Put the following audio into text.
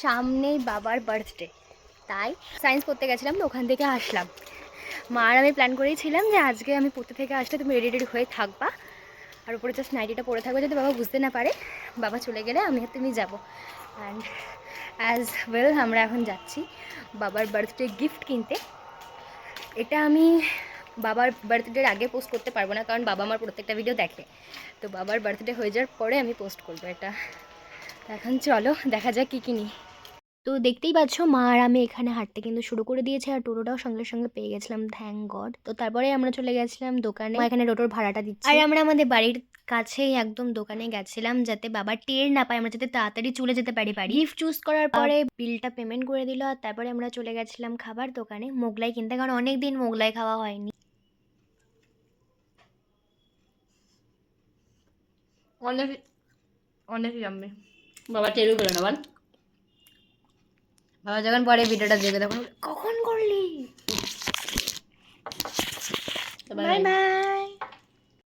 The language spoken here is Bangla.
সামনেই বাবার বার্থডে, তাই সায়েন্স পড়তে গেছিলাম তো, ওখান থেকে আসলাম। মা আর আমি প্ল্যান করেছিলাম যে আজকে আমি পড়তে থেকে আসলে তুমি রেডি রেডি হয়ে থাকবা, আর উপরে জাস্ট নাইটিটা পরে থাকবে যাতে বাবা বুঝতে না পারে। বাবা চলে গেলে আমি আর তুমি যাবো। অ্যান্ড অ্যাজ ওয়েল আমরা এখন যাচ্ছি বাবার বার্থডে গিফট কিনতে। এটা আমি বাবার বার্থডের আগে পোস্ট করতে পারবো না, কারণ বাবা আমার প্রত্যেকটা ভিডিও দেখে। তো বাবার বার্থডে হয়ে যাওয়ার পরে আমি পোস্ট করবো এটা। এখন চলো দেখা যাক কী কিনি। তো দেখতেই পাচ্ছ মা আর আমি এখানে হাঁটতে কিন্তু শুরু করে দিয়েছে, আর টোটোটাও সঙ্গে সঙ্গে পেয়ে গেছিলাম, থ্যাংক গড। তো তারপরে আমরা চলে গেছিলাম দোকানে, এখানে টোটোর ভাড়াটা দিচ্ছি। আর আমরা আমাদের বাড়ির কাছেই একদম দোকানে গেছিলাম যাতে বাবা টের না পায়, আমরা যাতে তাড়াতাড়ি চলে যেতে পারি। গিফট চুজ করার পরে বিলটা পেমেন্ট করে দিল, আর তারপরে আমরা চলে গেছিলাম খাবার দোকানে মোগলাই কিনতে, কারণ অনেকদিন মোগলাই খাওয়া হয়নি। অনেক অনেক জানবে বাবা টেরও পেলো না বল। বাবা যখন পরে ভিডিওটা দেখবে তখন কখন করলি। Bye bye.